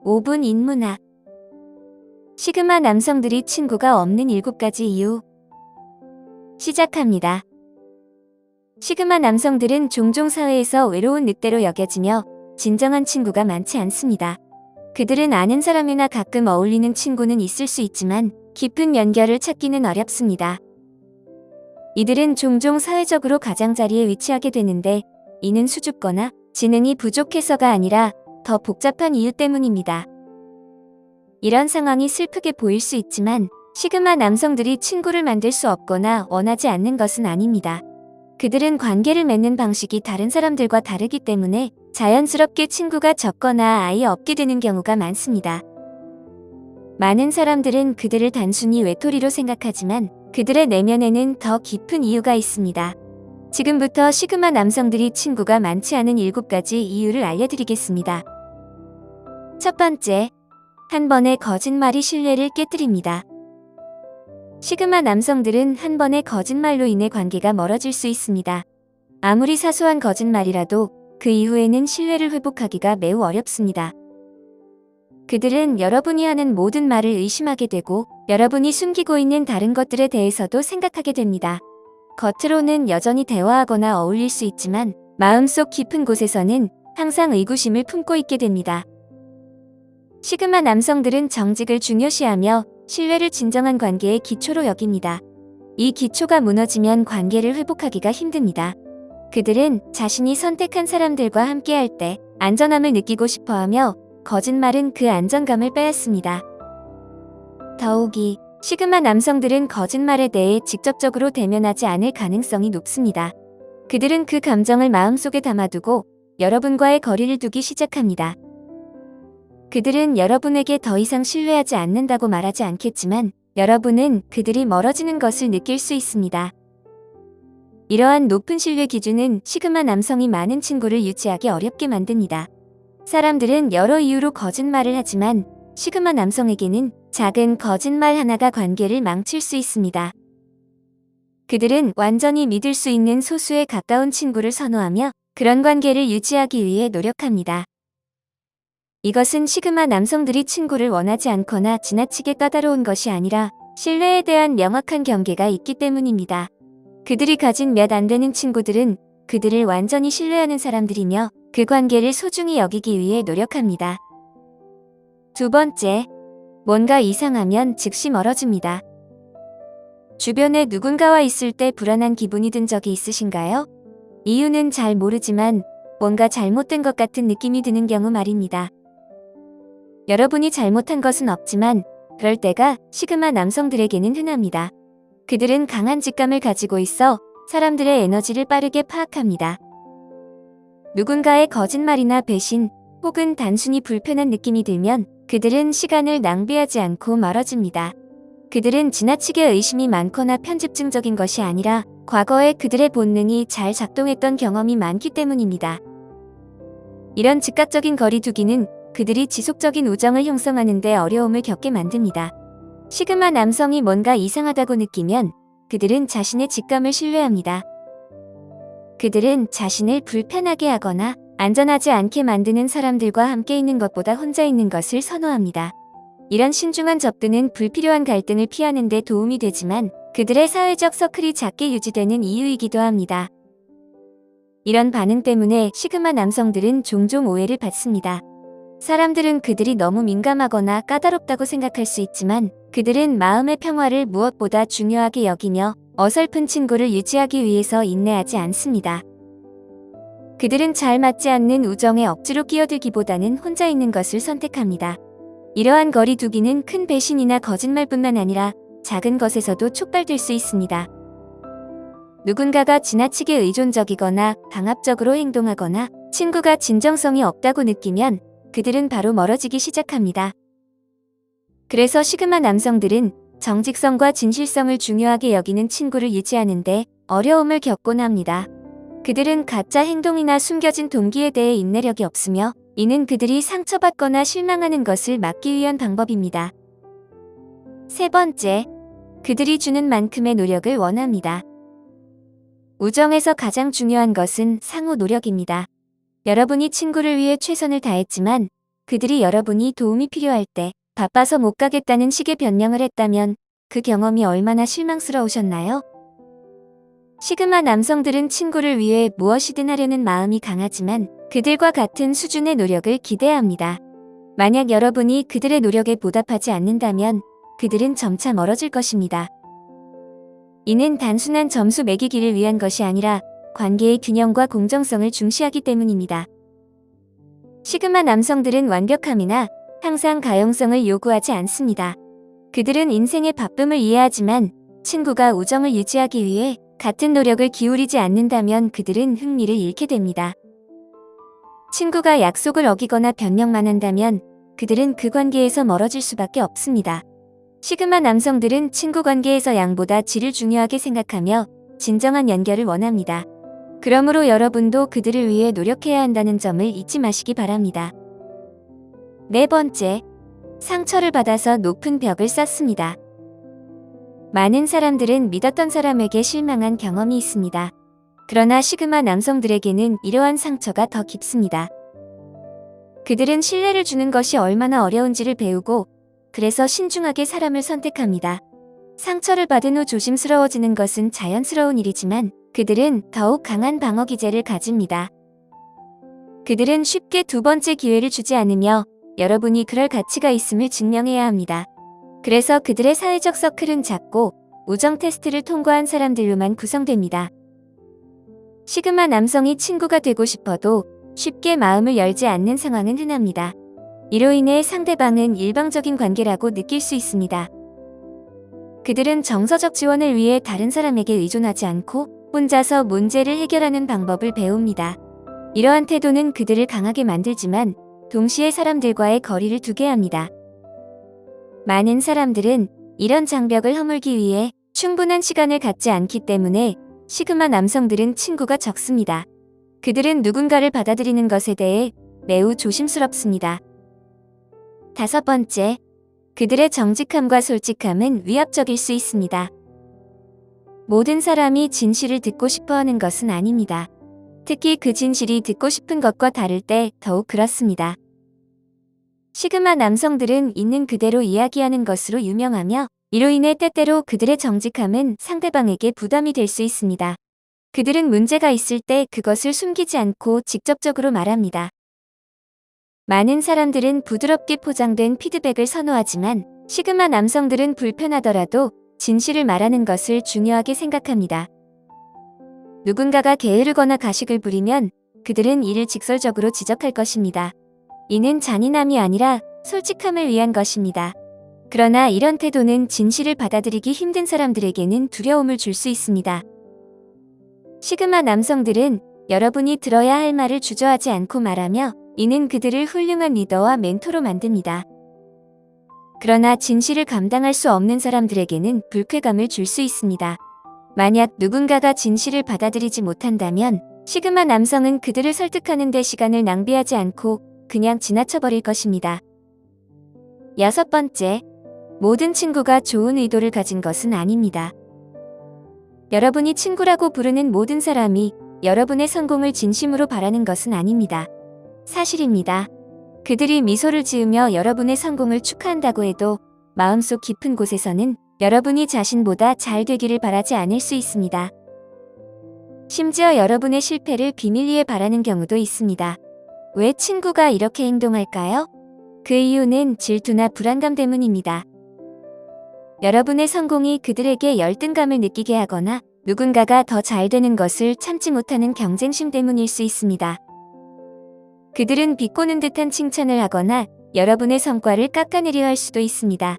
5분 인문학. 시그마 남성들이 친구가 없는 7가지 이유. 시작합니다. 시그마 남성들은 종종 사회에서 외로운 늑대로 여겨지며 진정한 친구가 많지 않습니다. 그들은 아는 사람이나 가끔 어울리는 친구는 있을 수 있지만 깊은 연결을 찾기는 어렵습니다. 이들은 종종 사회적으로 가장자리에 위치하게 되는데 이는 수줍거나 지능이 부족해서가 아니라 더 복잡한 이유 때문입니다. 이런 상황이 슬프게 보일 수 있지만 시그마 남성들이 친구를 만들 수 없거나 원하지 않는 것은 아닙니다. 그들은 관계를 맺는 방식이 다른 사람들과 다르기 때문에 자연스럽게 친구가 적거나 아예 없게 되는 경우가 많습니다. 많은 사람들은 그들을 단순히 외톨이로 생각하지만 그들의 내면에는 더 깊은 이유가 있습니다. 지금부터 시그마 남성들이 친구가 많지 않은 7가지 이유를 알려드리겠습니다. 첫 번째, 한 번의 거짓말이 신뢰를 깨뜨립니다. 시그마 남성들은 한 번의 거짓말로 인해 관계가 멀어질 수 있습니다. 아무리 사소한 거짓말이라도 그 이후에는 신뢰를 회복하기가 매우 어렵습니다. 그들은 여러분이 하는 모든 말을 의심하게 되고 여러분이 숨기고 있는 다른 것들에 대해서도 생각하게 됩니다. 겉으로는 여전히 대화하거나 어울릴 수 있지만 마음속 깊은 곳에서는 항상 의구심을 품고 있게 됩니다. 시그마 남성들은 정직을 중요시하며 신뢰를 진정한 관계의 기초로 여깁니다. 이 기초가 무너지면 관계를 회복하기가 힘듭니다. 그들은 자신이 선택한 사람들과 함께할 때 안전함을 느끼고 싶어하며 거짓말은 그 안정감을 빼앗습니다. 더욱이 시그마 남성들은 거짓말에 대해 직접적으로 대면하지 않을 가능성이 높습니다. 그들은 그 감정을 마음속에 담아두고 여러분과의 거리를 두기 시작합니다. 그들은 여러분에게 더 이상 신뢰하지 않는다고 말하지 않겠지만 여러분은 그들이 멀어지는 것을 느낄 수 있습니다. 이러한 높은 신뢰 기준은 시그마 남성이 많은 친구를 유지하기 어렵게 만듭니다. 사람들은 여러 이유로 거짓말을 하지만 시그마 남성에게는 작은 거짓말 하나가 관계를 망칠 수 있습니다. 그들은 완전히 믿을 수 있는 소수에 가까운 친구를 선호하며 그런 관계를 유지하기 위해 노력합니다. 이것은 시그마 남성들이 친구를 원하지 않거나 지나치게 까다로운 것이 아니라 신뢰에 대한 명확한 경계가 있기 때문입니다. 그들이 가진 몇 안 되는 친구들은 그들을 완전히 신뢰하는 사람들이며 그 관계를 소중히 여기기 위해 노력합니다. 두 번째, 뭔가 이상하면 즉시 멀어집니다. 주변에 누군가와 있을 때 불안한 기분이 든 적이 있으신가요? 이유는 잘 모르지만 뭔가 잘못된 것 같은 느낌이 드는 경우 말입니다. 여러분이 잘못한 것은 없지만 그럴 때가 시그마 남성들에게는 흔합니다. 그들은 강한 직감을 가지고 있어 사람들의 에너지를 빠르게 파악합니다. 누군가의 거짓말이나 배신 혹은 단순히 불편한 느낌이 들면 그들은 시간을 낭비하지 않고 멀어집니다. 그들은 지나치게 의심이 많거나 편집증적인 것이 아니라 과거에 그들의 본능이 잘 작동했던 경험이 많기 때문입니다. 이런 즉각적인 거리두기는 그들이 지속적인 우정을 형성하는 데 어려움을 겪게 만듭니다. 시그마 남성이 뭔가 이상하다고 느끼면 그들은 자신의 직감을 신뢰합니다. 그들은 자신을 불편하게 하거나 안전하지 않게 만드는 사람들과 함께 있는 것보다 혼자 있는 것을 선호합니다. 이런 신중한 접근은 불필요한 갈등을 피하는 데 도움이 되지만 그들의 사회적 서클이 작게 유지되는 이유이기도 합니다. 이런 반응 때문에 시그마 남성들은 종종 오해를 받습니다. 사람들은 그들이 너무 민감하거나 까다롭다고 생각할 수 있지만 그들은 마음의 평화를 무엇보다 중요하게 여기며 어설픈 친구를 유지하기 위해서 인내하지 않습니다. 그들은 잘 맞지 않는 우정에 억지로 끼어들기보다는 혼자 있는 것을 선택합니다. 이러한 거리두기는 큰 배신이나 거짓말뿐만 아니라 작은 것에서도 촉발될 수 있습니다. 누군가가 지나치게 의존적이거나 강압적으로 행동하거나 친구가 진정성이 없다고 느끼면 그들은 바로 멀어지기 시작합니다. 그래서 시그마 남성들은 정직성과 진실성을 중요하게 여기는 친구를 유지하는데 어려움을 겪곤 합니다. 그들은 가짜 행동이나 숨겨진 동기에 대해 인내력이 없으며 이는 그들이 상처받거나 실망하는 것을 막기 위한 방법입니다. 세 번째, 그들이 주는 만큼의 노력을 원합니다. 우정에서 가장 중요한 것은 상호 노력입니다. 여러분이 친구를 위해 최선을 다했지만 그들이 여러분이 도움이 필요할 때 바빠서 못 가겠다는 식의 변명을 했다면 그 경험이 얼마나 실망스러우셨나요? 시그마 남성들은 친구를 위해 무엇이든 하려는 마음이 강하지만 그들과 같은 수준의 노력을 기대야 합니다. 만약 여러분이 그들의 노력에 보답하지 않는다면 그들은 점차 멀어질 것입니다. 이는 단순한 점수 매기기를 위한 것이 아니라 관계의 균형과 공정성을 중시하기 때문입니다. 시그마 남성들은 완벽함이나 항상 가용성을 요구하지 않습니다. 그들은 인생의 바쁨을 이해하지만 친구가 우정을 유지하기 위해 같은 노력을 기울이지 않는다면 그들은 흥미를 잃게 됩니다. 친구가 약속을 어기거나 변명만 한다면 그들은 그 관계에서 멀어질 수밖에 없습니다. 시그마 남성들은 친구 관계에서 양보다 질을 중요하게 생각하며 진정한 연결을 원합니다. 그러므로 여러분도 그들을 위해 노력해야 한다는 점을 잊지 마시기 바랍니다. 네 번째, 상처를 받아서 높은 벽을 쌓습니다. 많은 사람들은 믿었던 사람에게 실망한 경험이 있습니다. 그러나 시그마 남성들에게는 이러한 상처가 더 깊습니다. 그들은 신뢰를 주는 것이 얼마나 어려운지를 배우고 그래서 신중하게 사람을 선택합니다. 상처를 받은 후 조심스러워지는 것은 자연스러운 일이지만 그들은 더욱 강한 방어 기제를 가집니다. 그들은 쉽게 두 번째 기회를 주지 않으며 여러분이 그럴 가치가 있음을 증명해야 합니다. 그래서 그들의 사회적 서클은 작고 우정 테스트를 통과한 사람들로만 구성됩니다. 시그마 남성이 친구가 되고 싶어도 쉽게 마음을 열지 않는 상황은 흔합니다. 이로 인해 상대방은 일방적인 관계라고 느낄 수 있습니다. 그들은 정서적 지원을 위해 다른 사람에게 의존하지 않고 혼자서 문제를 해결하는 방법을 배웁니다. 이러한 태도는 그들을 강하게 만들지만 동시에 사람들과의 거리를 두게 합니다. 많은 사람들은 이런 장벽을 허물기 위해 충분한 시간을 갖지 않기 때문에 시그마 남성들은 친구가 적습니다. 그들은 누군가를 받아들이는 것에 대해 매우 조심스럽습니다. 다섯 번째, 그들의 정직함과 솔직함은 위압적일 수 있습니다. 모든 사람이 진실을 듣고 싶어 하는 것은 아닙니다. 특히 그 진실이 듣고 싶은 것과 다를 때 더욱 그렇습니다. 시그마 남성들은 있는 그대로 이야기하는 것으로 유명하며 이로 인해 때때로 그들의 정직함은 상대방에게 부담이 될 수 있습니다. 그들은 문제가 있을 때 그것을 숨기지 않고 직접적으로 말합니다. 많은 사람들은 부드럽게 포장된 피드백을 선호하지만 시그마 남성들은 불편하더라도 진실을 말하는 것을 중요하게 생각합니다. 누군가가 게으르거나 가식을 부리면 그들은 이를 직설적으로 지적할 것입니다. 이는 잔인함이 아니라 솔직함을 위한 것입니다. 그러나 이런 태도는 진실을 받아들이기 힘든 사람들에게는 두려움을 줄 수 있습니다. 시그마 남성들은 여러분이 들어야 할 말을 주저하지 않고 말하며 이는 그들을 훌륭한 리더와 멘토로 만듭니다. 그러나 진실을 감당할 수 없는 사람들에게는 불쾌감을 줄 수 있습니다. 만약 누군가가 진실을 받아들이지 못한다면 시그마 남성은 그들을 설득하는 데 시간을 낭비하지 않고 그냥 지나쳐버릴 것입니다. 여섯 번째, 모든 친구가 좋은 의도를 가진 것은 아닙니다. 여러분이 친구라고 부르는 모든 사람이 여러분의 성공을 진심으로 바라는 것은 아닙니다. 사실입니다. 그들이 미소를 지으며 여러분의 성공을 축하한다고 해도 마음속 깊은 곳에서는 여러분이 자신보다 잘 되기를 바라지 않을 수 있습니다. 심지어 여러분의 실패를 비밀리에 바라는 경우도 있습니다. 왜 친구가 이렇게 행동할까요? 그 이유는 질투나 불안감 때문입니다. 여러분의 성공이 그들에게 열등감을 느끼게 하거나 누군가가 더 잘 되는 것을 참지 못하는 경쟁심 때문일 수 있습니다. 그들은 비꼬는 듯한 칭찬을 하거나 여러분의 성과를 깎아내려 할 수도 있습니다.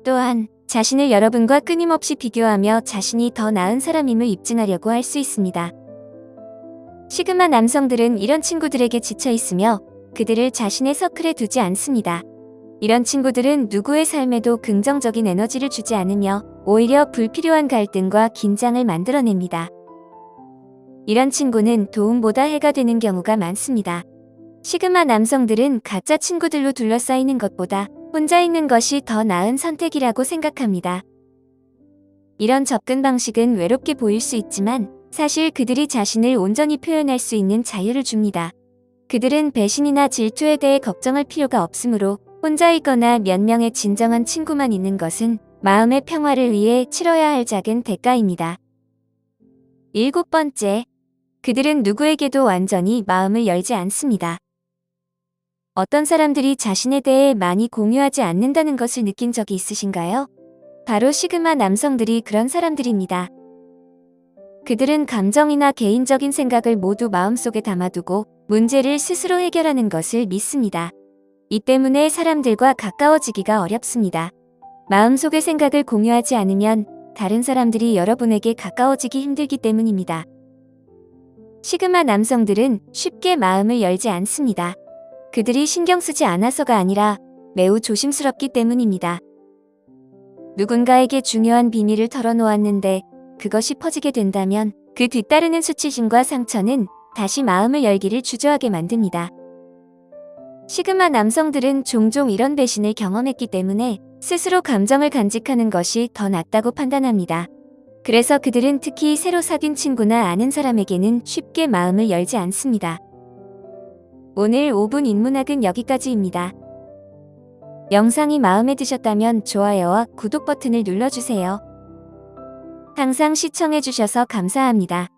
또한 자신을 여러분과 끊임없이 비교하며 자신이 더 나은 사람임을 입증하려고 할 수 있습니다. 시그마 남성들은 이런 친구들에게 지쳐 있으며 그들을 자신의 서클에 두지 않습니다. 이런 친구들은 누구의 삶에도 긍정적인 에너지를 주지 않으며 오히려 불필요한 갈등과 긴장을 만들어냅니다. 이런 친구는 도움보다 해가 되는 경우가 많습니다. 시그마 남성들은 가짜 친구들로 둘러싸이는 것보다 혼자 있는 것이 더 나은 선택이라고 생각합니다. 이런 접근 방식은 외롭게 보일 수 있지만 사실 그들이 자신을 온전히 표현할 수 있는 자유를 줍니다. 그들은 배신이나 질투에 대해 걱정할 필요가 없으므로 혼자 있거나 몇 명의 진정한 친구만 있는 것은 마음의 평화를 위해 치러야 할 작은 대가입니다. 7번째, 그들은 누구에게도 완전히 마음을 열지 않습니다. 어떤 사람들이 자신에 대해 많이 공유하지 않는다는 것을 느낀 적이 있으신가요? 바로 시그마 남성들이 그런 사람들입니다. 그들은 감정이나 개인적인 생각을 모두 마음속에 담아두고 문제를 스스로 해결하는 것을 믿습니다. 이 때문에 사람들과 가까워지기가 어렵습니다. 마음속의 생각을 공유하지 않으면 다른 사람들이 여러분에게 가까워지기 힘들기 때문입니다. 시그마 남성들은 쉽게 마음을 열지 않습니다. 그들이 신경 쓰지 않아서가 아니라 매우 조심스럽기 때문입니다. 누군가에게 중요한 비밀을 털어놓았는데 그것이 퍼지게 된다면 그 뒤따르는 수치심과 상처는 다시 마음을 열기를 주저하게 만듭니다. 시그마 남성들은 종종 이런 배신을 경험했기 때문에 스스로 감정을 간직하는 것이 더 낫다고 판단합니다. 그래서 그들은 특히 새로 사귄 친구나 아는 사람에게는 쉽게 마음을 열지 않습니다. 오늘 5분 인문학은 여기까지입니다. 영상이 마음에 드셨다면 좋아요와 구독 버튼을 눌러주세요. 항상 시청해주셔서 감사합니다.